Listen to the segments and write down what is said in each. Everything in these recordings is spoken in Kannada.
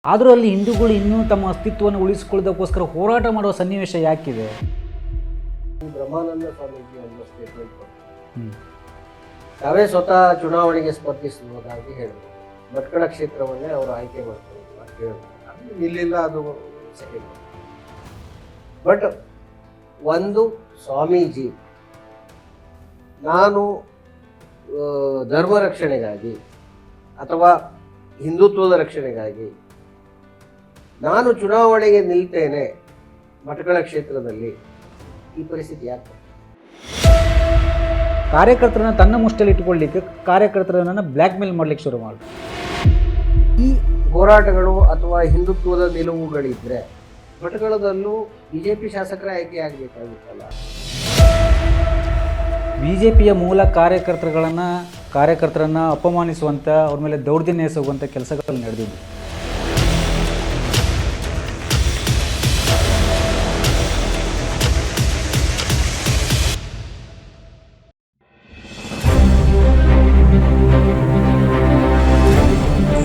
ಆದರೂ ಅಲ್ಲಿ ಹಿಂದೂಗಳು ಇನ್ನೂ ತಮ್ಮ ಅಸ್ತಿತ್ವವನ್ನು ಉಳಿಸಿಕೊಳ್ಳೋದಕ್ಕೋಸ್ಕರ ಹೋರಾಟ ಮಾಡುವ ಸನ್ನಿವೇಶ ಯಾಕಿದೆ? ಬ್ರಹ್ಮಾನಂದ ಸ್ವಾಮೀಜಿ ಒಂದು ಸ್ಟೇಟ್ಮೆಂಟ್ ಕೊಟ್ಟರು. ತಾವೇ ಸ್ವತಃ ಚುನಾವಣೆಗೆ ಸ್ಪರ್ಧಿಸುವುದಾಗಿ ಹೇಳಿದರು. ಭಟ್ಕಳ ಕ್ಷೇತ್ರವನ್ನೇ ಅವರು ಆಯ್ಕೆ ಮಾಡ್ತಾರೆ ಅಂತ ಹೇಳಿದ್ರು. ಇಲ್ಲಿಲ್ಲ, ಅದು ಸೆಕೆಂಡ್. ಬಟ್ ಒಂದು ಸ್ವಾಮೀಜಿ ನಾನು ಧರ್ಮ ರಕ್ಷಣೆಗಾಗಿ ಅಥವಾ ಹಿಂದುತ್ವದ ರಕ್ಷಣೆಗಾಗಿ ನಾನು ಚುನಾವಣೆಗೆ ನಿಲ್ತೇನೆ ಭಟ್ಕಳ ಕ್ಷೇತ್ರದಲ್ಲಿ, ಈ ಪರಿಸ್ಥಿತಿ ಯಾಕೆ? ಕಾರ್ಯಕರ್ತರನ್ನ ತನ್ನ ಮುಷ್ಟಿಯಲ್ಲಿ ಇಟ್ಟುಕೊಳ್ಳಿಕ್ಕೆ ಕಾರ್ಯಕರ್ತರನ್ನ ಬ್ಲ್ಯಾಕ್ ಮೇಲ್ ಮಾಡ್ಲಿಕ್ಕೆ ಶುರು ಮಾಡಿ. ಈ ಹೋರಾಟಗಳು ಅಥವಾ ಹಿಂದುತ್ವದ ನಿಲುವುಗಳಿದ್ರೆ ಭಟ್ಕಳದಲ್ಲೂ ಬಿಜೆಪಿ ಶಾಸಕರ ಆಯ್ಕೆ ಆಗಬೇಕಾಗಿತ್ತಲ್ಲ. ಬಿಜೆಪಿಯ ಮೂಲ ಕಾರ್ಯಕರ್ತರನ್ನ ಅಪಮಾನಿಸುವಂಥ, ಅವ್ರ ಮೇಲೆ ದೌರ್ಜನ್ಯ ಎಸಗುವಂಥ ಕೆಲಸಗಳು ನಡೆದಿದ್ದು.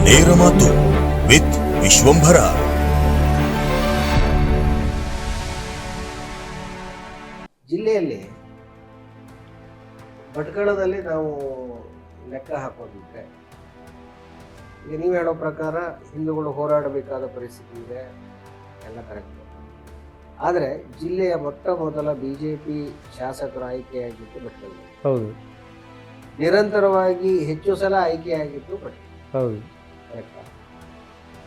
ನೇರ ಮಾತು ವಿತ್ ವಿಶ್ವಂಭರ. ಜಿಲ್ಲೆಯಲ್ಲಿ ಭಟ್ಕಳದಲ್ಲಿ ನಾವು ಲೆಕ್ಕ ಹಾಕೋದಿದ್ರೆ, ಈಗ ನೀವು ಹೇಳೋ ಪ್ರಕಾರ ಹಿಂದೂಗಳು ಹೋರಾಡಬೇಕಾದ ಪರಿಸ್ಥಿತಿ ಇದೆ, ಎಲ್ಲ ಕರೆಕ್ಟ್. ಆದರೆ ಜಿಲ್ಲೆಯ ಮೊಟ್ಟ ಮೊದಲ ಬಿಜೆಪಿ ಶಾಸಕರ ಆಯ್ಕೆಯಾಗಿತ್ತು ಭಟ್ಕಳ. ಹೌದು. ನಿರಂತರವಾಗಿ ಹೆಚ್ಚು ಸಲ ಆಯ್ಕೆಯಾಗಿತ್ತು ಭಟ್ಕಳ. ಹೌದು. ಕರೆಕ್ಟಾ?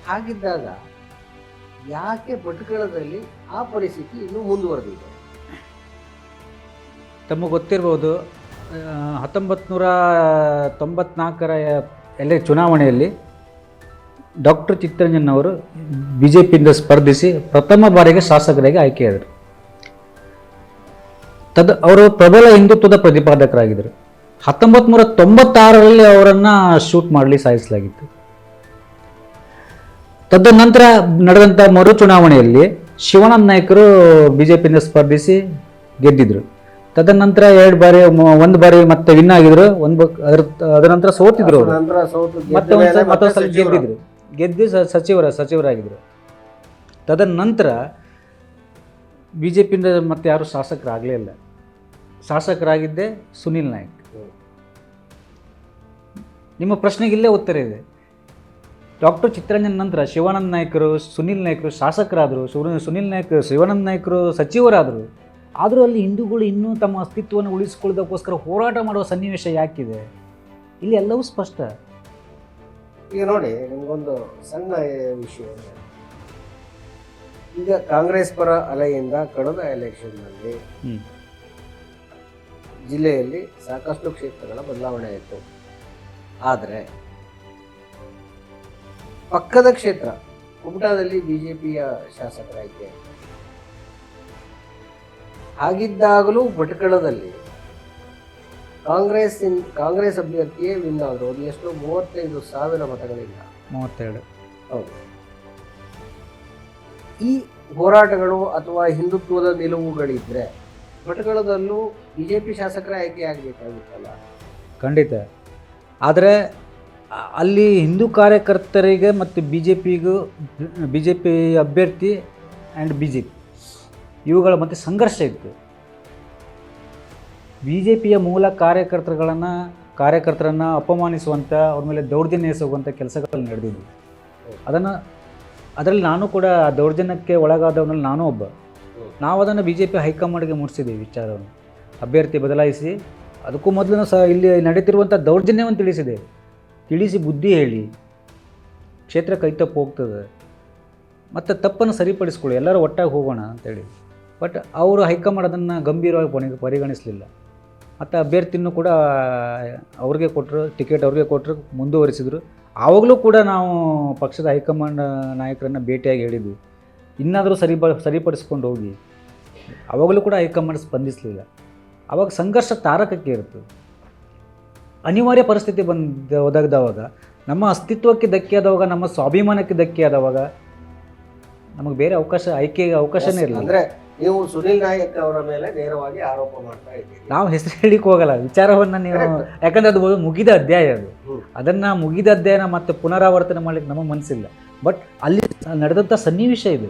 ಹಾಗಿದ್ದಾಗ ಯಾಕೆ ಭಟ್ಕಳದಲ್ಲಿ ಆ ಪರಿಸ್ಥಿತಿ ಇನ್ನೂ ಮುಂದುವರೆದಿದೆ? ತಮಗೆ ಗೊತ್ತಿರ್ಬೋದು, 1994ರ ಎಲ್ಲ ಚುನಾವಣೆಯಲ್ಲಿ ಡಾಕ್ಟರ್ ಚಿತ್ತರಂಜನ್ ಅವರು ಬಿ ಜೆ ಪಿಯಿಂದ ಸ್ಪರ್ಧಿಸಿ ಪ್ರಥಮ ಬಾರಿಗೆ ಶಾಸಕರಾಗಿ ಆಯ್ಕೆಯಾದರು. ಅವರು ಪ್ರಬಲ ಹಿಂದುತ್ವದ ಪ್ರತಿಪಾದಕರಾಗಿದ್ದರು. 1996ರಲ್ಲಿ ಅವರನ್ನು ಶೂಟ್ ಮಾಡಲಿ ಸಾಯಿಸಲಾಗಿತ್ತು. ತದನಂತರ ನಡೆದಂಥ ಮರು ಚುನಾವಣೆಯಲ್ಲಿ ಶಿವಾನಂದ ನಾಯ್ಕರು ಬಿ ಜೆ ಪಿಯಿಂದ ಸ್ಪರ್ಧಿಸಿ ಗೆದ್ದಿದ್ರು. ತದನಂತರ ಒಂದು ಬಾರಿ ಮತ್ತೆ ವಿನ್ ಆಗಿದ್ರು, ಅದರ ನಂತರ ಸೋತಿದ್ರು. ಮತ್ತೆ ಮತ್ತೊಂದ್ಸಲ ಗೆದ್ದು ಸಚಿವರಾಗಿದ್ರು. ತದನಂತರ ಬಿ ಜೆ ಪಿಯಿಂದ ಮತ್ತೆ ಯಾರು ಶಾಸಕರಾಗಲೇ ಇಲ್ಲ. ಶಾಸಕರಾಗಿದ್ದೇ ಸುನಿಲ್ ನಾಯ್ಕ್. ನಿಮ್ಮ ಪ್ರಶ್ನೆಗೆ ಇಲ್ಲೇ ಉತ್ತರ ಇದೆ. ಡಾಕ್ಟರ್ ಚಿತ್ತರಂಜನ್ ನಂತರ ಶಿವಾನಂದ ನಾಯ್ಕರು, ಸುನಿಲ್ ನಾಯ್ಕರು ಶಾಸಕರಾದರು. ಶಿವಾನಂದ ನಾಯ್ಕರು ಸಚಿವರಾದರು. ಆದರೂ ಅಲ್ಲಿ ಹಿಂದೂಗಳು ಇನ್ನೂ ತಮ್ಮ ಅಸ್ತಿತ್ವವನ್ನು ಉಳಿಸಿಕೊಳ್ಳೋದಕ್ಕೋಸ್ಕರ ಹೋರಾಟ ಮಾಡುವ ಸನ್ನಿವೇಶ ಯಾಕಿದೆ? ಇಲ್ಲಿ ಎಲ್ಲವೂ ಸ್ಪಷ್ಟ. ಈಗ ನೋಡಿ, ನಿಮಗೊಂದು ಸಣ್ಣ ವಿಷಯ. ಈಗ ಕಾಂಗ್ರೆಸ್ ಪರ ಅಲೆಯಿಂದ ಕಳೆದ ಎಲೆಕ್ಷನ್ನಲ್ಲಿ ಜಿಲ್ಲೆಯಲ್ಲಿ ಸಾಕಷ್ಟು ಕ್ಷೇತ್ರಗಳ ಬದಲಾವಣೆ ಆಯಿತು. ಆದರೆ ಪಕ್ಕದ ಕ್ಷೇತ್ರ ಕುಮಟಾದಲ್ಲಿ ಬಿಜೆಪಿಯ ಶಾಸಕರ ಆಯ್ಕೆ. ಹಾಗಿದ್ದಾಗಲೂ ಭಟ್ಕಳದಲ್ಲಿ ಕಾಂಗ್ರೆಸ್ ಅಭ್ಯರ್ಥಿಯೇ ವಿನ್ ಆದರು. ಅದು ಎಷ್ಟು? 35,000 ಮತಗಳಿಂದ. 32. ಹೌದು. ಈ ಹೋರಾಟಗಳು ಅಥವಾ ಹಿಂದುತ್ವದ ನಿಲುವುಗಳಿದ್ರೆ ಭಟ್ಕಳದಲ್ಲೂ ಬಿಜೆಪಿ ಶಾಸಕರ ಆಯ್ಕೆ ಆಗಬೇಕಾಗಿತ್ತಲ್ಲ. ಖಂಡಿತ. ಆದರೆ ಅಲ್ಲಿ ಹಿಂದೂ ಕಾರ್ಯಕರ್ತರಿಗೆ ಮತ್ತು ಬಿ ಜೆ ಪಿ ಅಭ್ಯರ್ಥಿ ಆ್ಯಂಡ್ ಬಿ ಜೆ ಪಿ ಇವುಗಳ ಮಧ್ಯೆ ಸಂಘರ್ಷ ಇತ್ತು. ಬಿ ಜೆ ಪಿಯ ಮೂಲ ಕಾರ್ಯಕರ್ತರನ್ನು ಅಪಮಾನಿಸುವಂಥ, ಅವ್ರ ಮೇಲೆ ದೌರ್ಜನ್ಯ ಎಸಗುವಂಥ ಕೆಲಸಗಳು ನಡೆದಿದ್ವು. ಅದರಲ್ಲಿ ನಾನು ಕೂಡ ಆ ದೌರ್ಜನ್ಯಕ್ಕೆ ಒಳಗಾದವನಲ್ಲಿ ನಾನು ಒಬ್ಬ. ನಾವು ಅದನ್ನು ಬಿ ಜೆ ಪಿ ಹೈಕಮಾಂಡ್ಗೆ ಮುಟ್ಟಿಸಿದ್ದೀವಿ ವಿಚಾರವನ್ನು. ಅಭ್ಯರ್ಥಿ ಬದಲಾಯಿಸಿ, ಅದಕ್ಕೂ ಮೊದಲು ಸಹ ಇಲ್ಲಿ ನಡೀತಿರುವಂಥ ದೌರ್ಜನ್ಯವನ್ನು ತಿಳಿಸಿ ಬುದ್ಧಿ ಹೇಳಿ, ಕ್ಷೇತ್ರ ಕೈತಪ್ಪು ಹೋಗ್ತದೆ ಮತ್ತು ತಪ್ಪನ್ನು ಸರಿಪಡಿಸ್ಕೊಳ್ಳಿ, ಎಲ್ಲರೂ ಒಟ್ಟಾಗಿ ಹೋಗೋಣ ಅಂತೇಳಿ. ಬಟ್ ಅವರು ಹೈಕಮಾಂಡ್ ಅದನ್ನು ಗಂಭೀರವಾಗಿ ಪರಿಗಣಿಸಲಿಲ್ಲ. ಮತ್ತು ಅಭ್ಯರ್ಥಿನೂ ಕೂಡ ಅವ್ರಿಗೆ ಕೊಟ್ಟರು, ಟಿಕೆಟ್ ಅವ್ರಿಗೆ ಕೊಟ್ಟರು, ಮುಂದುವರಿಸಿದರು. ಆವಾಗಲೂ ಕೂಡ ನಾವು ಪಕ್ಷದ ಹೈಕಮಾಂಡ್ ನಾಯಕರನ್ನು ಭೇಟಿಯಾಗಿ ಹೇಳಿದ್ವಿ, ಇನ್ನಾದರೂ ಸರಿಪಡಿಸ್ಕೊಂಡು ಹೋಗಿ. ಆವಾಗಲೂ ಕೂಡ ಹೈಕಮಾಂಡ್ ಸ್ಪಂದಿಸಲಿಲ್ಲ. ಆವಾಗ ಸಂಘರ್ಷ ತಾರಕಕ್ಕೆ ಇರುತ್ತೆ. ಅನಿವಾರ್ಯ ಪರಿಸ್ಥಿತಿ ಒದಗಿದವಾಗ, ನಮ್ಮ ಅಸ್ತಿತ್ವಕ್ಕೆ ಧಕ್ಕೆ ಆದವಾಗ, ನಮ್ಮ ಸ್ವಾಭಿಮಾನಕ್ಕೆ ಧಕ್ಕೆ ಆದವಾಗ ನಮಗೆ ಬೇರೆ ಆಯ್ಕೆಗೆ ಅವಕಾಶನೇ ಇರಲಿಲ್ಲ. ಅಂದರೆ ನೀವು ಸುನಿಲ್ ನಾಯಕ್ ಅವರ ಮೇಲೆ ನೇರವಾಗಿ ಆರೋಪ ಮಾಡ್ತಾ ಇದ್ದೀರಿ. ನಾವು ಹೆಸರು ಹೇಳಿಕ್ಕೆ ಹೋಗಲ್ಲ ವಿಚಾರವನ್ನು ನೀವು, ಯಾಕಂದರೆ ಅದು ಮುಗಿದ ಅಧ್ಯಾಯ. ಅದನ್ನು ಮುಗಿದ ಅಧ್ಯಾಯನ ಮತ್ತೆ ಪುನರಾವರ್ತನೆ ಮಾಡಲಿಕ್ಕೆ ನಮ್ಮ ಮನಸ್ಸಿಲ್ಲ. ಬಟ್ ಅಲ್ಲಿ ನಡೆದಂಥ ಸನ್ನಿವೇಶ ಇದು.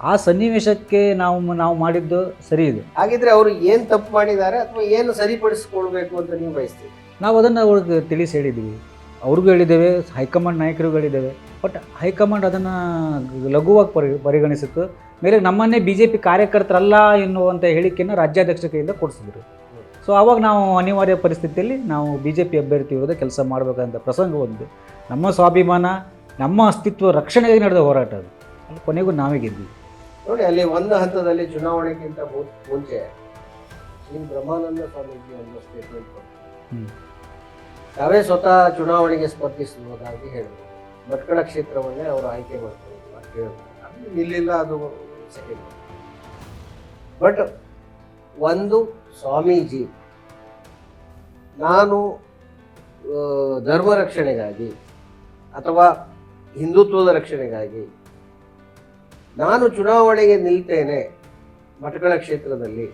ಆ ಸನ್ನಿವೇಶಕ್ಕೆ ನಾವು ಮಾಡಿದ್ದು ಸರಿ ಇದೆ. ಹಾಗಿದ್ರೆ ಅವರು ಏನು ತಪ್ಪು ಮಾಡಿದ್ದಾರೆ ಅಥವಾ ಏನು ಸರಿಪಡಿಸ್ಕೊಳ್ಬೇಕು ಅಂತ ನೀವು ಬಯಸ್ತೀವಿ? ನಾವು ಅದನ್ನು ಅವ್ರಿಗೆ ತಿಳಿಸಿ ಹೇಳಿದ್ದೀವಿ, ಅವ್ರಿಗೂ ಹೇಳಿದ್ದೇವೆ, ಹೈಕಮಾಂಡ್ ನಾಯಕರಿಗೂ ಹೇಳಿದ್ದೇವೆ. ಬಟ್ ಹೈಕಮಾಂಡ್ ಅದನ್ನು ಲಘುವಾಗಿ ಪರಿಗಣಿಸಿತ್ತು. ಮೇಲೆ ನಮ್ಮನ್ನೇ ಬಿ ಜೆ ಪಿ ಕಾರ್ಯಕರ್ತರಲ್ಲ ಎನ್ನುವಂಥ ಹೇಳಿಕೆಯನ್ನು ರಾಜ್ಯಾಧ್ಯಕ್ಷ ಕೈಯಿಂದ ಕೊಡಿಸಿದ್ರು. ಸೊ ಆವಾಗ ನಾವು ಅನಿವಾರ್ಯ ಪರಿಸ್ಥಿತಿಯಲ್ಲಿ ನಾವು ಬಿ ಜೆ ಪಿ ಅಭ್ಯರ್ಥಿ ವಿರುದ್ಧ ಕೆಲಸ ಮಾಡಬೇಕಂತ ಪ್ರಸಂಗ ಒಂದು. ನಮ್ಮ ಸ್ವಾಭಿಮಾನ, ನಮ್ಮ ಅಸ್ತಿತ್ವ ರಕ್ಷಣೆಗೆ ನಡೆದ ಹೋರಾಟ ಅದು. ಅಲ್ಲಿ ಕೊನೆಗೂ ನಾವೇ ಗೆದ್ದಿವಿ. ನೋಡಿ, ಅಲ್ಲಿ ಒಂದು ಹಂತದಲ್ಲಿ ಚುನಾವಣೆಗಿಂತ ಮುಂಚೆ ಶ್ರೀ ಬ್ರಹ್ಮಾನಂದ ಸ್ವಾಮೀಜಿ ಒಂದು ಸ್ಟೇಟ್ಮೆಂಟ್ ಕೊಟ್ಟರು. ತಾವೇ ಸ್ವತಃ ಚುನಾವಣೆಗೆ ಸ್ಪರ್ಧಿಸುವುದಾಗಿ ಹೇಳಿದರು. ಭಟ್ಕಳ ಕ್ಷೇತ್ರವನ್ನೇ ಅವರು ಆಯ್ಕೆ ಮಾಡ್ತಾರೆ ಅಂತ ಹೇಳಿದ್ರು. ಇಲ್ಲಿಲ್ಲ, ಅದು ಸೆಕೆಂಡ್. ಬಟ್ ಒಂದು ಸ್ವಾಮೀಜಿ ನಾನು ಧರ್ಮ ರಕ್ಷಣೆಗಾಗಿ ಅಥವಾ ಹಿಂದುತ್ವದ ರಕ್ಷಣೆಗಾಗಿ ನಾನು ಚುನಾವಣೆಗೆ ನಿಲ್ತೇನೆ ಭಟ್ಕಳ ಕ್ಷೇತ್ರದಲ್ಲಿ,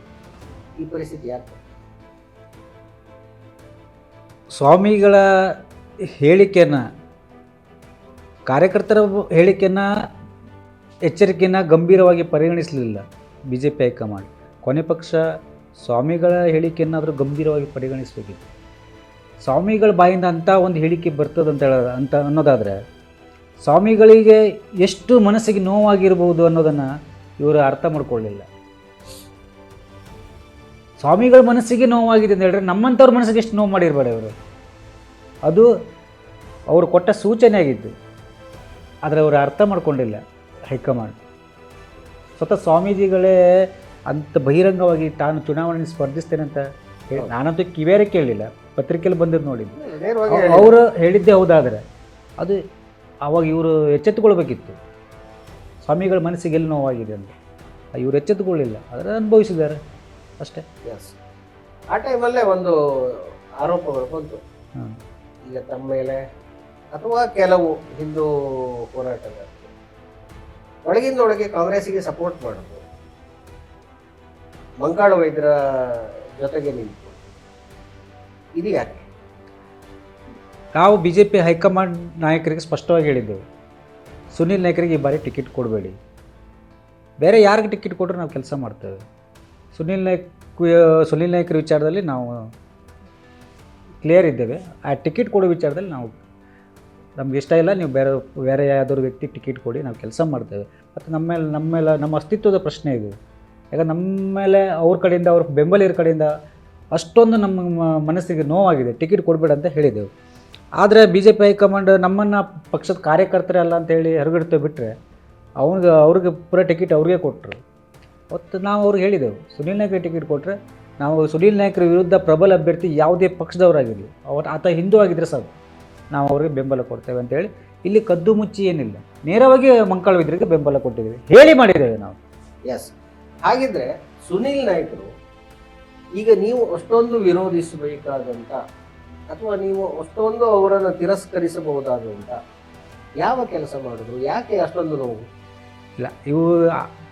ಈ ಪರಿಸ್ಥಿತಿ ಯಾಕೆ? ಸ್ವಾಮಿಗಳ ಹೇಳಿಕೆಯನ್ನು, ಕಾರ್ಯಕರ್ತರ ಹೇಳಿಕೆಯನ್ನು, ಎಚ್ಚರಿಕೆಯನ್ನು ಗಂಭೀರವಾಗಿ ಪರಿಗಣಿಸಲಿಲ್ಲ ಬಿ ಜೆ ಪಿ ಹೈಕಮಾಂಡ್. ಕೊನೆ ಪಕ್ಷ ಸ್ವಾಮಿಗಳ ಹೇಳಿಕೆಯನ್ನಾದರೂ ಗಂಭೀರವಾಗಿ ಪರಿಗಣಿಸಬೇಕಿತ್ತು. ಸ್ವಾಮಿಗಳ ಬಾಯಿಂದ ಅಂಥ ಒಂದು ಹೇಳಿಕೆ ಬರ್ತದಂತ ಅನ್ನೋದಾದರೆ ಸ್ವಾಮಿಗಳಿಗೆ ಎಷ್ಟು ಮನಸ್ಸಿಗೆ ನೋವಾಗಿರ್ಬೋದು ಅನ್ನೋದನ್ನು ಇವರು ಅರ್ಥ ಮಾಡ್ಕೊಳ್ಳಿಲ್ಲ. ಸ್ವಾಮಿಗಳ ಮನಸ್ಸಿಗೆ ನೋವಾಗಿದೆ ಅಂತ ಹೇಳಿದ್ರೆ ನಮ್ಮಂಥವ್ರ ಮನಸ್ಸಿಗೆ ಎಷ್ಟು ನೋವು ಮಾಡಿರಬೇಡ ಇವರು. ಅದು ಅವರು ಕೊಟ್ಟ ಸೂಚನೆ ಆಗಿದ್ದು, ಆದರೆ ಅವರು ಅರ್ಥ ಮಾಡ್ಕೊಂಡಿಲ್ಲ ಹೈಕಮಾಂಡ್. ಸ್ವತಃ ಸ್ವಾಮೀಜಿಗಳೇ ಅಂತ ಬಹಿರಂಗವಾಗಿ ತಾನು ಚುನಾವಣೆ ಸ್ಪರ್ಧಿಸ್ತೇನೆ ಅಂತ ಹೇಳಿ, ನಾನಂತೂ ಕಿವಿಯಾರೆ ಕೇಳಲಿಲ್ಲ, ಪತ್ರಿಕೆಯಲ್ಲಿ ಬಂದಿದ್ದು ನೋಡಿದ್ದು. ಅವರು ಹೇಳಿದ್ದೇ ಹೌದಾದರೆ ಅದು ಆವಾಗ ಇವರು ಎಚ್ಚೆತ್ತುಕೊಳ್ಬೇಕಿತ್ತು. ಸ್ವಾಮಿಗಳ ಮನಸ್ಸಿಗೆ ಎಲ್ಲಿ ನೋವಾಗಿದೆ ಅಂತ ಇವರು ಎಚ್ಚೆತ್ತುಕೊಳ್ಳಿಲ್ಲ, ಅದರ ಅನುಭವಿಸಿದ್ದಾರೆ ಅಷ್ಟೇ. ಎಸ್, ಆ ಟೈಮಲ್ಲೇ ಒಂದು ಆರೋಪಗಳು ಬಂತು. ಈಗ ತಮ್ಮ ಮೇಲೆ ಅಥವಾ ಕೆಲವು ಹಿಂದೂ ಹೋರಾಟಗಾರರು ಒಳಗಿಂದೊಳಗೆ ಕಾಂಗ್ರೆಸ್ಸಿಗೆ ಸಪೋರ್ಟ್ ಮಾಡೋದು, ಮಂಕಾಳ ವೈದ್ಯರ ಜೊತೆಗೆ ನಿಂತು, ಇದು ಯಾಕೆ? ನಾವು ಬಿ ಜೆ ಪಿ ಹೈಕಮಾಂಡ್ ನಾಯಕರಿಗೆ ಸ್ಪಷ್ಟವಾಗಿ ಹೇಳಿದ್ದೆವು, ಸುನೀಲ್ ನಾಯ್ಕರಿಗೆ ಈ ಬಾರಿ ಟಿಕೆಟ್ ಕೊಡಬೇಡಿ, ಬೇರೆ ಯಾರಿಗೆ ಟಿಕೆಟ್ ಕೊಟ್ಟರೆ ನಾವು ಕೆಲಸ ಮಾಡ್ತೇವೆ. ಸುನೀಲ್ ನಾಯ್ಕರ ವಿಚಾರದಲ್ಲಿ ನಾವು ಕ್ಲಿಯರ್ ಇದ್ದೇವೆ. ಆ ಟಿಕೆಟ್ ಕೊಡೋ ವಿಚಾರದಲ್ಲಿ ನಾವು ನಮ್ಗೆ ಇಷ್ಟ ಇಲ್ಲ, ನೀವು ಬೇರೆ ಯಾವುದಾದ್ರು ವ್ಯಕ್ತಿ ಟಿಕೆಟ್ ಕೊಡಿ, ನಾವು ಕೆಲಸ ಮಾಡ್ತೇವೆ. ಮತ್ತು ನಮ್ಮ ಅಸ್ತಿತ್ವದ ಪ್ರಶ್ನೆ ಇದು. ಯಾಕೆ ನಮ್ಮ ಮೇಲೆ ಅವ್ರ ಕಡೆಯಿಂದ, ಅವ್ರ ಬೆಂಬಲಿಗರ ಕಡೆಯಿಂದ ಅಷ್ಟೊಂದು ನಮ್ಮ ಮನಸ್ಸಿಗೆ ನೋವಾಗಿದೆ, ಟಿಕೆಟ್ ಕೊಡಬೇಡ ಅಂತ ಹೇಳಿದೆವು. ಆದರೆ ಬಿ ಜೆ ಪಿ ಹೈಕಮಾಂಡ್ ನಮ್ಮನ್ನು ಪಕ್ಷದ ಕಾರ್ಯಕರ್ತರೇ ಅಲ್ಲ ಅಂತೇಳಿ ಹೊರಗಿಡ್ತೇವೆ ಬಿಟ್ಟರೆ ಅವ್ರಿಗೆ ಪೂರ ಟಿಕೆಟ್ ಅವ್ರಿಗೆ ಕೊಟ್ಟರು. ಮತ್ತು ನಾವು ಅವ್ರಿಗೆ ಹೇಳಿದೆವು, ಸುನೀಲ್ ನಾಯ್ಕರಿಗೆ ಟಿಕೆಟ್ ಕೊಟ್ಟರೆ ನಾವು ಸುನೀಲ್ ನಾಯ್ಕರ ವಿರುದ್ಧ ಪ್ರಬಲ ಅಭ್ಯರ್ಥಿ ಯಾವುದೇ ಪಕ್ಷದವರಾಗಿರಲಿ, ಆತ ಹಿಂದೂ ಆಗಿದ್ದರೆ ಸಾಕು, ನಾವು ಅವ್ರಿಗೆ ಬೆಂಬಲ ಕೊಡ್ತೇವೆ ಅಂತೇಳಿ ಇಲ್ಲಿ ಕದ್ದು ಮುಚ್ಚಿ ಏನಿಲ್ಲ, ನೇರವಾಗಿ ಮಂಕಾಳ ವೈದ್ಯರಿಗೆ ಬೆಂಬಲ ಕೊಟ್ಟಿದ್ದೇವೆ, ಹೇಳಿ ಮಾಡಿದ್ದೇವೆ ನಾವು. ಎಸ್, ಹಾಗಿದ್ರೆ ಸುನೀಲ್ ನಾಯ್ಕರು ಈಗ ನೀವು ಅಷ್ಟೊಂದು ವಿರೋಧಿಸಬೇಕಾದಂಥ ಅಥವಾ ನೀವು ಅಷ್ಟೊಂದು ಅವರನ್ನು ತಿರಸ್ಕರಿಸಬಹುದಾದಂಥ ಯಾವ ಕೆಲಸ ಮಾಡಿದ್ರು? ಯಾಕೆ ಅಷ್ಟೊಂದು ನೋವು? ಇಲ್ಲ, ಇವು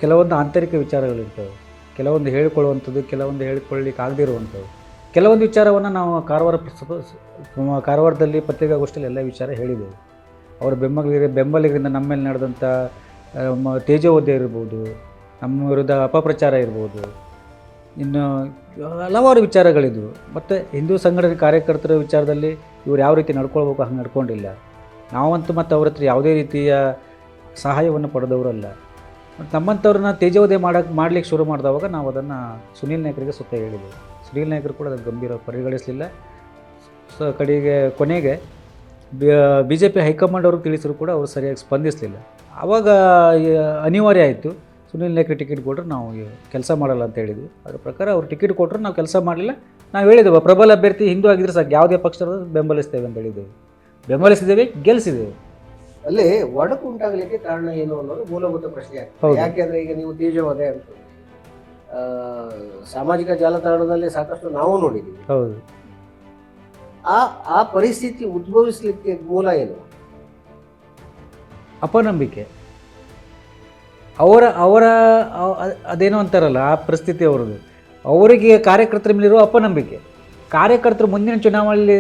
ಕೆಲವೊಂದು ಆಂತರಿಕ ವಿಚಾರಗಳಿರ್ತವೆ, ಕೆಲವೊಂದು ಹೇಳಿಕೊಳ್ಳುವಂಥದ್ದು, ಕೆಲವೊಂದು ಹೇಳಿಕೊಳ್ಳಿಕ್ಕೆ ಆಗದಿರುವಂಥದ್ದು. ಕೆಲವೊಂದು ವಿಚಾರವನ್ನು ನಾವು ಕಾರವಾರದಲ್ಲಿ ಪತ್ರಿಕಾಗೋಷ್ಠಿಯಲ್ಲಿ ಎಲ್ಲ ವಿಚಾರ ಹೇಳಿದೆವು. ಅವರ ಬೆಂಬಲಿಗರಿಂದ ನಮ್ಮ ಮೇಲೆ ನಡೆದಂಥ ತೇಜೋವಧೆ ಇರ್ಬೋದು, ನಮ್ಮ ವಿರುದ್ಧ ಅಪಪ್ರಚಾರ ಇರ್ಬೋದು, ಇನ್ನು ಹಲವಾರು ವಿಚಾರಗಳಿದ್ವು. ಮತ್ತು ಹಿಂದೂ ಸಂಘಟನೆ ಕಾರ್ಯಕರ್ತರ ವಿಚಾರದಲ್ಲಿ ಇವ್ರು ಯಾವ ರೀತಿ ನಡ್ಕೊಳ್ಬೇಕು ಹಂಗೆ ನಡ್ಕೊಂಡಿಲ್ಲ. ನಾವಂತೂ ಮತ್ತು ಅವ್ರ ಹತ್ರ ಯಾವುದೇ ರೀತಿಯ ಸಹಾಯವನ್ನು ಪಡೆದವರಲ್ಲ. ಮತ್ತು ನಮ್ಮಂಥವ್ರನ್ನ ತೇಜೋವಧೆ ಮಾಡಲಿಕ್ಕೆ ಶುರು ಮಾಡಿದವಾಗ ನಾವು ಅದನ್ನು ಸುನೀಲ್ ನಾಯ್ಕರಿಗೆ ಸುತ್ತ ಹೇಳಿದೆವು. ಸುನೀಲ್ ನಾಯ್ಕರು ಕೂಡ ಅದನ್ನು ಗಂಭೀರ ಪರಿಗಣಿಸಲಿಲ್ಲ. ಕೊನೆಗೆ ಬಿ ಜೆ ಪಿ ಹೈಕಮಾಂಡ್ ಅವ್ರಿಗೆ ತಿಳಿಸಿದ್ರು ಕೂಡ ಅವರು ಸರಿಯಾಗಿ ಸ್ಪಂದಿಸಲಿಲ್ಲ. ಆವಾಗ ಅನಿವಾರ್ಯ ಆಯಿತು, ಸುನೀಲ್ ನಾಯ್ಕರಿಗೆ ಟಿಕೆಟ್ ಕೊಟ್ಟರೆ ನಾವು ಕೆಲಸ ಮಾಡಲ್ಲ ಅಂತ ಹೇಳಿದ್ವಿ. ಅದರ ಪ್ರಕಾರ ಅವ್ರು ಟಿಕೆಟ್ ಕೊಟ್ಟರು ನಾವು ಕೆಲಸ ಮಾಡಲಿಲ್ಲ. ನಾವು ಹೇಳಿದೆವು, ಪ್ರಬಲ ಅಭ್ಯರ್ಥಿ ಹಿಂದೂ ಆಗಿದ್ರೆ ಸಾಕು, ಯಾವುದೇ ಪಕ್ಷದ ಬೆಂಬಲಿಸ್ತೇವೆ ಅಂತ ಹೇಳಿದ್ದೇವೆ. ಬೆಂಬಲಿಸಿದ್ದೇವೆ, ಗೆಲ್ಲಿಸಿದ್ದೇವೆ. ಅಲ್ಲಿ ಒಡಕು ಉಂಟಾಗಲಿಕ್ಕೆ ಕಾರಣ ಏನು ಅನ್ನೋದು ಮೂಲಭೂತ ಪ್ರಶ್ನೆ ಆಗ್ತದೆ. ಯಾಕೆಂದ್ರೆ ಈಗ ನೀವು ತೇಜೋವಧೆ ಅಂತ ಸಾಮಾಜಿಕ ಜಾಲತಾಣದಲ್ಲಿ ಸಾಕಷ್ಟು ನಾವು ನೋಡಿದ್ದೀವಿ. ಹೌದು, ಆ ಪರಿಸ್ಥಿತಿ ಉದ್ಭವಿಸಲಿಕ್ಕೆ ಮೂಲ ಏನು? ಅಪನಂಬಿಕೆ. ಅವರ ಅದೇನೋ ಅಂತಾರಲ್ಲ, ಆ ಪರಿಸ್ಥಿತಿ ಅವರದು. ಅವರಿಗೆ ಕಾರ್ಯಕರ್ತರ ಮೇಲಿರುವ ಅಪನಂಬಿಕೆ. ಕಾರ್ಯಕರ್ತರು ಮುಂದಿನ ಚುನಾವಣೆಯಲ್ಲಿ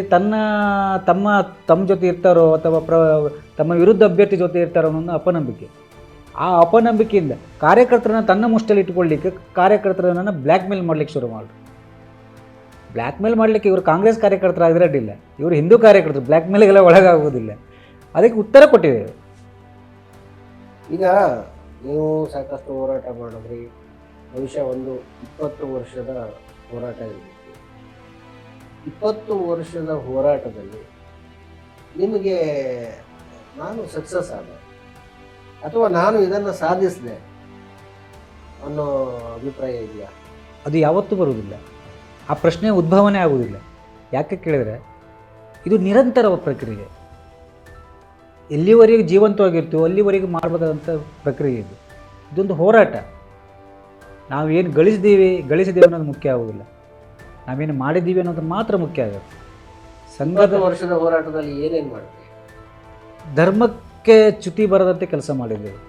ತಮ್ಮ ಜೊತೆ ಇರ್ತಾರೋ ಅಥವಾ ತಮ್ಮ ವಿರುದ್ಧ ಅಭ್ಯರ್ಥಿ ಜೊತೆ ಇರ್ತಾರೋ ಅನ್ನೋ ಅಪನಂಬಿಕೆ. ಆ ಅಪನಂಬಿಕೆಯಿಂದ ಕಾರ್ಯಕರ್ತರನ್ನ ತನ್ನ ಮುಷ್ಟಲ್ಲಿ ಇಟ್ಕೊಳ್ಳಿಕ್ಕೆ ಕಾರ್ಯಕರ್ತರನ್ನ ಬ್ಲ್ಯಾಕ್ ಮೇಲ್ ಮಾಡ್ಲಿಕ್ಕೆ ಶುರು ಮಾಡಿದ್ರು. ಬ್ಲ್ಯಾಕ್ ಮೇಲ್ ಮಾಡಲಿಕ್ಕೆ ಇವರು ಕಾಂಗ್ರೆಸ್ ಕಾರ್ಯಕರ್ತರಾಗಿದ್ರೆ ಅಡ್ಡಿಲ್ಲ, ಇವರು ಹಿಂದೂ ಕಾರ್ಯಕರ್ತರು ಬ್ಲ್ಯಾಕ್ ಮೇಲ್ಗೆಲ್ಲ ಒಳಗಾಗುವುದಿಲ್ಲ. ಅದಕ್ಕೆ ಉತ್ತರ ಕೊಟ್ಟಿದ್ದೇವೆ. ಈಗ ನೀವು ಸಾಕಷ್ಟು ಹೋರಾಟ ಮಾಡಿದ್ರಿ, ಬಹುಶಃ ಒಂದು 20 ವರ್ಷದ ಹೋರಾಟ ಇರಬೇಕು. 20 ವರ್ಷದ ಹೋರಾಟದಲ್ಲಿ ನಿಮಗೆ ನಾನು ಸಕ್ಸಸ್ ಆದೆ ಅಥವಾ ನಾನು ಇದನ್ನು ಸಾಧಿಸಿದೆ ಅನ್ನೋ ಅಭಿಪ್ರಾಯ ಇದೆಯಾ? ಅದು ಯಾವತ್ತೂ ಬರುವುದಿಲ್ಲ. ಆ ಪ್ರಶ್ನೆ ಉದ್ಭವನೇ ಆಗುವುದಿಲ್ಲ. ಯಾಕೆ ಕೇಳಿದರೆ ಇದು ನಿರಂತರ ಪ್ರಕ್ರಿಯೆ. ಎಲ್ಲಿವರೆಗೆ ಜೀವಂತವಾಗಿರ್ತೀವೋ ಅಲ್ಲಿವರೆಗೆ ಮಾಡಬೇಕಾದಂಥ ಪ್ರಕ್ರಿಯೆ ಇದು. ಇದೊಂದು ಹೋರಾಟ. ನಾವೇನು ಗಳಿಸಿದ್ದೀವಿ ಅನ್ನೋದು ಮುಖ್ಯ ಆಗೋದಿಲ್ಲ, ನಾವೇನು ಮಾಡಿದ್ದೀವಿ ಅನ್ನೋದು ಮಾತ್ರ ಮುಖ್ಯ ಆಗುತ್ತೆ. ಸಂಘದ ವರ್ಷದ ಹೋರಾಟದಲ್ಲಿ ಏನೇನು ಮಾಡಿದ್ವಿ? ಧರ್ಮಕ್ಕೆ ಚ್ಯುತಿ ಬರದಂತೆ ಕೆಲಸ ಮಾಡಿದ್ದೇವೆ,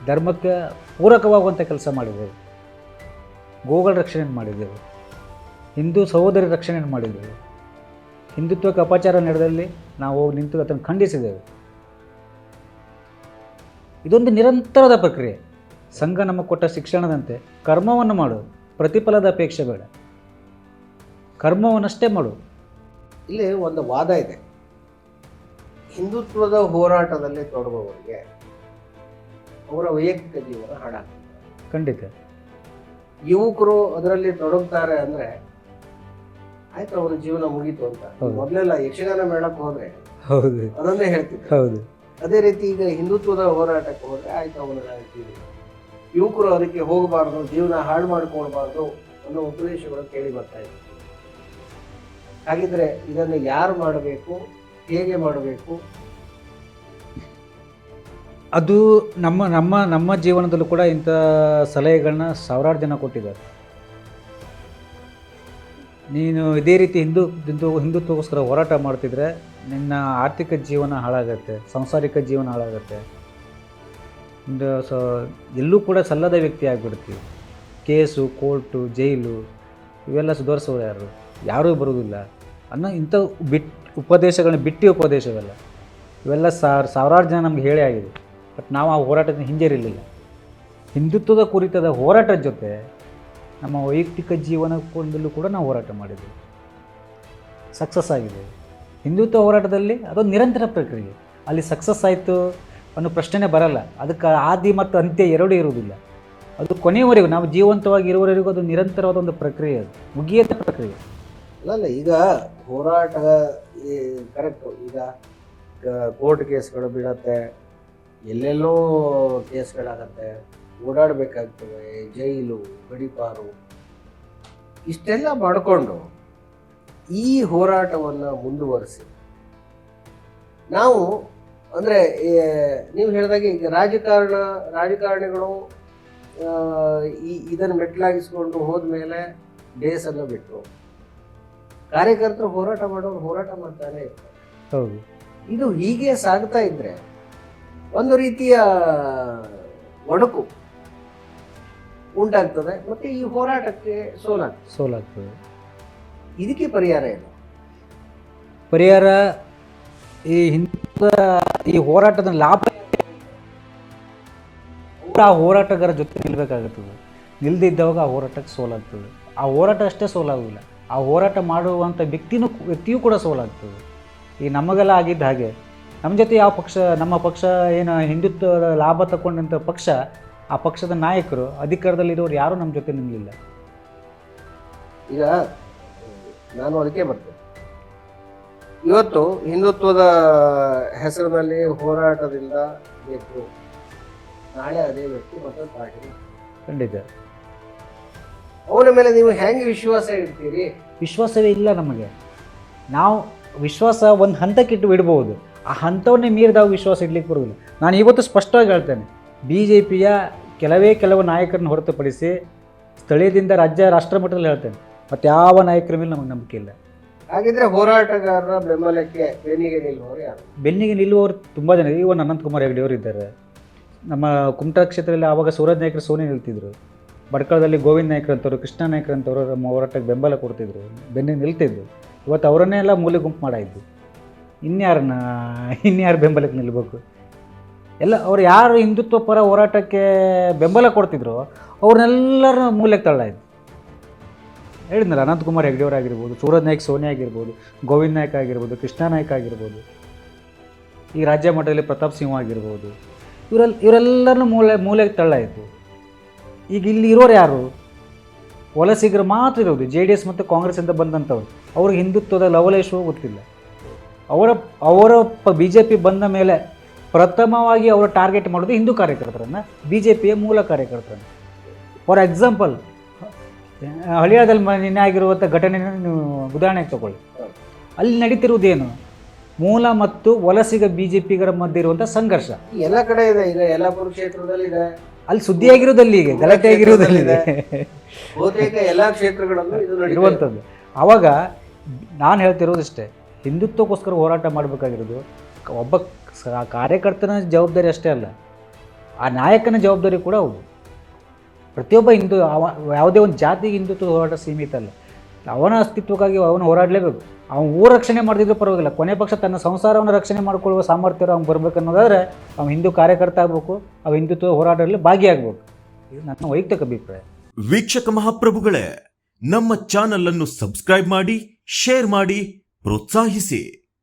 ಧರ್ಮಕ್ಕೆ ಪೂರಕವಾಗುವಂಥ ಕೆಲಸ ಮಾಡಿದ್ದೇವೆ, ಗೋಗಳ ರಕ್ಷಣೆ ಮಾಡಿದ್ದೇವೆ, ಹಿಂದೂ ಸಹೋದರಿ ರಕ್ಷಣೆ ಮಾಡಿದ್ದೇವೆ, ಹಿಂದುತ್ವಕ್ಕೆ ಅಪಚಾರ ನಡೆದಲ್ಲಿ ನಾವು ನಿಂತು ಅದನ್ನು ಖಂಡಿಸಿದ್ದೇವೆ. ಇದೊಂದು ನಿರಂತರದ ಪ್ರಕ್ರಿಯೆ. ಸಂಘ ನಮಗೆ ಕೊಟ್ಟ ಶಿಕ್ಷಣದಂತೆ ಕರ್ಮವನ್ನು ಮಾಡು, ಪ್ರತಿಫಲದ ಅಪೇಕ್ಷೆ ಬೇಡ, ಕರ್ಮವನ್ನಷ್ಟೇ ಮಾಡು. ಇಲ್ಲಿ ಒಂದು ವಾದ ಇದೆ, ಹಿಂದುತ್ವದ ಹೋರಾಟದಲ್ಲಿ ತೊಡಗುವವರಿಗೆ ಅವರ ವೈಯಕ್ತಿಕ ಜೀವನ ಹಾಳಾಗ್ತದೆ. ಖಂಡಿತ. ಯುವಕರು ಅದರಲ್ಲಿ ತೊಡಗ್ತಾರೆ ಅಂದ್ರೆ ಆಯ್ತು ಅವನ ಜೀವನ ಮುಗೀತು ಅಂತ. ಮೊದಲೆಲ್ಲ ಯಕ್ಷಗಾನ ಮೇಳಕ್ಕೆ ಹೋದ್ರೆ ಹೌದು ಅದನ್ನೇ ಹೇಳ್ತಿದ್ರು. ಹೌದು. ಅದೇ ರೀತಿ ಈಗ ಹಿಂದುತ್ವದ ಹೋರಾಟಕ್ಕೆ ಹೋದ್ರೆ ಆಯ್ತು ಅವನ ಯುವಕರು ಅದಕ್ಕೆ ಹೋಗಬಾರ್ದು, ಜೀವನ ಹಾಳು ಮಾಡ್ಕೊಳ್ಬಾರ್ದು ಅನ್ನೋ ಉಪದೇಶಗಳು ಕೇಳಿ ಬರ್ತಾ ಇದೆ. ಹಾಗಿದ್ರೆ ಇದನ್ನು ಯಾರು ಮಾಡಬೇಕು, ಹೇಗೆ ಮಾಡಬೇಕು? ಅದು ನಮ್ಮ ಜೀವನದಲ್ಲೂ ಕೂಡ ಇಂಥ ಸಲಹೆಗಳನ್ನ ಸಾವಿರಾರು ಜನ ಕೊಟ್ಟಿದ್ದಾರೆ. ನೀನು ಇದೇ ರೀತಿ ಹಿಂದುತ್ವಕ್ಕೋಸ್ಕರ ಹೋರಾಟ ಮಾಡ್ತಿದ್ರೆ ನಿನ್ನ ಆರ್ಥಿಕ ಜೀವನ ಹಾಳಾಗತ್ತೆ, ಸಾಂಸಾರಿಕ ಜೀವನ ಹಾಳಾಗತ್ತೆ, ಎಲ್ಲೂ ಕೂಡ ಸಲ್ಲದ ವ್ಯಕ್ತಿ ಆಗಿಬಿಡ್ತೀವಿ. ಕೇಸು, ಕೋರ್ಟು, ಜೈಲು ಇವೆಲ್ಲ ಸುಧಾರಿಸೋರು ಯಾರೂ ಬರುವುದಿಲ್ಲ ಅನ್ನೋ ಇಂಥ ಉಪದೇಶಗಳನ್ನ ಉಪದೇಶವೆಲ್ಲ ಇವೆಲ್ಲ ಸಾವಿರಾರು ಜನ ನಮ್ಗೆ ಹೇಳೇ ಆಗಿದೆ. ಬಟ್ ನಾವು ಆ ಹೋರಾಟದಿಂದ ಹಿಂಜರಿರಲಿಲ್ಲ. ಹಿಂದುತ್ವದ ಕುರಿತಾದ ಹೋರಾಟದ ಜೊತೆ ನಮ್ಮ ವೈಯಕ್ತಿಕ ಜೀವನದಲ್ಲೂ ಕೂಡ ನಾವು ಹೋರಾಟ ಮಾಡಿದ್ವಿ, ಸಕ್ಸಸ್ ಆಗಿದೆ. ಹಿಂದುತ್ವ ಹೋರಾಟದಲ್ಲಿ ಅದೊಂದು ನಿರಂತರ ಪ್ರಕ್ರಿಯೆ. ಅಲ್ಲಿ ಸಕ್ಸಸ್ ಆಯಿತು ಅನ್ನೋ ಪ್ರಶ್ನೆನೇ ಬರಲ್ಲ. ಅದಕ್ಕೆ ಆದಿ ಮತ್ತು ಅಂತ್ಯ ಎರಡೂ ಇರುವುದಿಲ್ಲ. ಅದು ಕೊನೆಯವರೆಗೂ ನಾವು ಜೀವಂತವಾಗಿ ಇರುವವರೆಗೂ ಅದು ನಿರಂತರವಾದ ಒಂದು ಪ್ರಕ್ರಿಯೆ, ಅದು ಮುಗಿಯದ ಪ್ರಕ್ರಿಯೆ ಅಲ್ಲ. ಈಗ ಹೋರಾಟ ಕರೆಕ್ಟು. ಈಗ ಕೋರ್ಟ್ ಕೇಸ್ಗಳು ಬೀಳತ್ತೆ, ಎಲ್ಲೆಲ್ಲೋ ಕೇಸ್ಗಳಾಗತ್ತೆ, ಓಡಾಡಬೇಕಾಗ್ತವೆ, ಜೈಲು, ಗಡೀಪಾರು, ಇಷ್ಟೆಲ್ಲ ಮಾಡಿಕೊಂಡು ಈ ಹೋರಾಟವನ್ನು ಮುಂದುವರಿಸಿ ನಾವು ಅಂದರೆ ನೀವು ಹೇಳಿದಾಗೆ ಈಗ ರಾಜಕಾರಣಿಗಳು ಇದನ್ನು ಮೆಟ್ಲಾಗಿಸ್ಕೊಂಡು ಹೋದ್ಮೇಲೆ ಬೇಸನ್ನು ಬಿಟ್ಟು ಕಾರ್ಯಕರ್ತರು ಹೋರಾಟ ಮಾಡೋರು ಹೋರಾಟ ಮಾಡ್ತಾನೆ ಇರ್ತಾರೆ. ಹೌದು. ಇದು ಹೀಗೆ ಸಾಗ್ತಾ ಇದ್ರೆ ಒಂದು ರೀತಿಯ ಒಡಕು ಉಂಟಾಗ್ತದೆ, ಮತ್ತೆ ಈ ಹೋರಾಟಕ್ಕೆ ಸೋಲಾಗ್ತದೆ. ಇದಕ್ಕೆ ಪರಿಹಾರ ಏನು? ಪರಿಹಾರ ಈ ಹೋರಾಟದ ಲಾಭ ಆ ಹೋರಾಟಗಾರ ಜೊತೆ ನಿಲ್ಲಬೇಕಾಗುತ್ತದೆ. ನಿಲ್ಲದಿದ್ದವಾಗ ಆ ಹೋರಾಟಕ್ಕೆ ಸೋಲಾಗ್ತದೆ. ಆ ಹೋರಾಟ ಅಷ್ಟೇ ಸೋಲಾಗುವುದಿಲ್ಲ, ಆ ಹೋರಾಟ ಮಾಡುವಂಥ ವ್ಯಕ್ತಿಯೂ ಕೂಡ ಸೋಲಾಗ್ತದೆ. ಈ ನಮಗೆಲ್ಲ ಆಗಿದ್ದ ಹಾಗೆ ನಮ್ಮ ಜೊತೆ ನಮ್ಮ ಪಕ್ಷ ಏನು ಹಿಂದುತ್ವದ ಲಾಭ ತಗೊಂಡಂಥ ಪಕ್ಷ, ಆ ಪಕ್ಷದ ನಾಯಕರು, ಅಧಿಕಾರದಲ್ಲಿರೋರು ಯಾರೂ ನಮ್ಮ ಜೊತೆ ನಿಲ್ಲಲಿಲ್ಲ. ಈಗ ನಾನು ಅದಕ್ಕೆ ಬರ್ತೇನೆ. ಇವತ್ತು ಹಿಂದುತ್ವದ ಹೆಸರಿನಲ್ಲಿ ಹೋರಾಟದಿಂದ ಗೆದ್ದು ನಾಳೆ ಅದೇ ವ್ಯಕ್ತಿ ಮತ್ತೆ ಪಾರ್ಟಿ. ಖಂಡಿತ. ಅವನ ಮೇಲೆ ನೀವು ಹೆಂಗೆ ವಿಶ್ವಾಸ ಇಡ್ತೀರಿ? ವಿಶ್ವಾಸವೇ ಇಲ್ಲ ನಮಗೆ. ನಾವು ವಿಶ್ವಾಸ ಒಂದು ಹಂತಕ್ಕಿಟ್ಟು ಬಿಡ್ಬೋದು, ಆ ಹಂತವನ್ನೇ ಮೀರಿದಾಗ ವಿಶ್ವಾಸ ಇಡ್ಲಿಕ್ಕೆ ಬರೋದಿಲ್ಲ. ನಾನು ಇವತ್ತು ಸ್ಪಷ್ಟವಾಗಿ ಹೇಳ್ತೇನೆ, BJPಯ ಕೆಲವು ನಾಯಕರನ್ನು ಹೊರತುಪಡಿಸಿ ಸ್ಥಳೀಯದಿಂದ ರಾಷ್ಟ್ರ ಮಟ್ಟದಲ್ಲಿ ಹೇಳ್ತೇನೆ, ಮತ್ತು ಯಾವ ನಾಯಕರ ಮೇಲೆ ನಮಗೆ ನಂಬಿಕೆ ಇಲ್ಲ. ಹಾಗಿದ್ರೆ ಹೋರಾಟಗಾರರ ಬೆಂಬಲಕ್ಕೆ ಬೆನ್ನಿಗೆ ನಿಲ್ಲುವವರು ಯಾರು? ಬೆನ್ನಿಗೆ ನಿಲ್ಲುವವರು ತುಂಬ ಜನ. ಇವನ್ ಅನಂತಕುಮಾರ್ ಹೆಗಡೆ ಅವರು ಇದ್ದಾರೆ. ನಮ್ಮ ಕುಮಟಾ ಕ್ಷೇತ್ರದಲ್ಲಿ ಆವಾಗ ಸೂರಜ್ ನಾಯ್ಕರು ಸೋನೆ ನಿಲ್ತಿದ್ರು. ಭಟ್ಕಳದಲ್ಲಿ ಗೋವಿಂದ ನಾಯ್ಕರಂಥವ್ರು, ಕೃಷ್ಣ ನಾಯ್ಕರಂಥವ್ರು ನಮ್ಮ ಹೋರಾಟಕ್ಕೆ ಬೆಂಬಲ ಕೊಡ್ತಿದ್ರು, ಬೆನ್ನಿ ನಿಲ್ತಿದ್ರು. ಇವತ್ತು ಅವರನ್ನೇ ಎಲ್ಲ ಮೂಲೆ ಗುಂಪು ಮಾಡಾಯಿತು. ಇನ್ಯಾರು ಬೆಂಬಲಕ್ಕೆ ನಿಲ್ಲಬೇಕು? ಎಲ್ಲ ಅವ್ರು ಯಾರು ಹಿಂದುತ್ವ ಪರ ಹೋರಾಟಕ್ಕೆ ಬೆಂಬಲ ಕೊಡ್ತಿದ್ರು ಅವ್ರನ್ನೆಲ್ಲರೂ ಮೂಲೆಗೆ ತಳ್ಳಾಯಿತು. ಹೇಳಿದ್ನಲ್ಲ, ಅನಂತಕುಮಾರ್ ಹೆಗ್ಡೆಯವರಾಗಿರ್ಬೋದು, ಸೂರಜ್ ನಾಯ್ಕ ಸೋನಿ ಆಗಿರ್ಬೋದು, ಗೋವಿಂದ್ ನಾಯ್ಕ ಆಗಿರ್ಬೋದು, ಕೃಷ್ಣ ನಾಯ್ಕ ಆಗಿರ್ಬೋದು, ಈ ರಾಜ್ಯ ಮಟ್ಟದಲ್ಲಿ ಪ್ರತಾಪ್ ಸಿಂಹ ಆಗಿರ್ಬೋದು, ಇವರೆಲ್ಲರನ್ನೂ ಮೂಲೆಗೆ ತಳ್ಳಾಯಿತು. ಈಗ ಇಲ್ಲಿ ಇರೋರು ಯಾರು? ವಲಸಿಗರು ಮಾತ್ರ ಇರೋದು. JDS ಮತ್ತು ಕಾಂಗ್ರೆಸ್ಸಿಂದ ಬಂದಂಥವ್ರು. ಅವ್ರಿಗೆ ಹಿಂದುತ್ವದ ಲವಲೇಶವೂ ಗೊತ್ತಿಲ್ಲ. ಅವರ BJP ಬಂದ ಮೇಲೆ ಪ್ರಥಮವಾಗಿ ಅವರು ಟಾರ್ಗೆಟ್ ಮಾಡೋದು ಹಿಂದೂ ಕಾರ್ಯಕರ್ತರನ್ನು, BJPಯ ಮೂಲ ಕಾರ್ಯಕರ್ತರನ್ನು. ಫಾರ್ ಎಕ್ಸಾಂಪಲ್, ಹಳಿಯಾದಲ್ಲಿ ನಿನ್ನೆ ಆಗಿರುವಂಥ ಘಟನೆಯನ್ನು ನೀವು ಉದಾಹರಣೆಗೆ ತಗೊಳ್ಳಿ. ಅಲ್ಲಿ ನಡೀತಿರುವುದೇನು? ಮೂಲ ಮತ್ತು ವಲಸಿಗ BJPಗರ ಮಧ್ಯೆ ಇರುವಂಥ ಸಂಘರ್ಷ ಎಲ್ಲ ಕಡೆ ಇದೆ. ಈಗ ಯಲ್ಲಾಪುರ ಕ್ಷೇತ್ರದಲ್ಲಿ ಇದೆ, ಅಲ್ಲಿ ಸುದ್ದಿ ಆಗಿರೋದಲ್ಲಿ, ಈಗ ಗಲಾಟೆ ಆಗಿರೋದಲ್ಲಿದೆ, ಬಹುತೇಕ ಎಲ್ಲ ಕ್ಷೇತ್ರಗಳಲ್ಲೂ ಇದು ಇರುವಂಥದ್ದು. ಆವಾಗ ನಾನು ಹೇಳ್ತಿರೋದಷ್ಟೇ, ಹಿಂದುತ್ವಕ್ಕೋಸ್ಕರ ಹೋರಾಟ ಮಾಡಬೇಕಾಗಿರೋದು ಒಬ್ಬ ಕಾರ್ಯಕರ್ತನ ಜವಾಬ್ದಾರಿ ಅಷ್ಟೇ ಅಲ್ಲ, ಆ ನಾಯಕನ ಜವಾಬ್ದಾರಿ ಕೂಡ ಹೌದು. ಪ್ರತಿಯೊಬ್ಬ ಯಾವುದೇ ಒಂದು ಜಾತಿಗೆ ಹಿಂದುತ್ವದ ಹೋರಾಟ ಸೀಮಿತ ಅಲ್ಲ. ಅವನ ಅಸ್ತಿತ್ವಕ್ಕಾಗಿ ಅವನು ಹೋರಾಡಲೇಬೇಕು. ಅವನು ಊರ ರಕ್ಷಣೆ ಮಾಡ್ತಿದ್ರು ಪರವಾಗಿಲ್ಲ, ಕೊನೆ ಪಕ್ಷ ತನ್ನ ಸಂಸಾರವನ್ನು ರಕ್ಷಣೆ ಮಾಡಿಕೊಳ್ಳುವ ಸಾಮರ್ಥ್ಯ ಅವ್ನು ಬರಬೇಕು ಅನ್ನೋದಾದರೆ ಅವ್ನು ಹಿಂದೂ ಕಾರ್ಯಕರ್ತ ಆಗಬೇಕು, ಅವು ಹಿಂದುತ್ವ ಹೋರಾಟದಲ್ಲಿ ಭಾಗಿಯಾಗಬೇಕು. ಇದು ನನ್ನ ವೈಯಕ್ತಿಕ ಅಭಿಪ್ರಾಯ. ವೀಕ್ಷಕ ಮಹಾಪ್ರಭುಗಳೇ, ನಮ್ಮ ಚಾನಲ್ ಅನ್ನು ಸಬ್ಸ್ಕ್ರೈಬ್ ಮಾಡಿ, ಶೇರ್ ಮಾಡಿ, ಪ್ರೋತ್ಸಾಹಿಸಿ.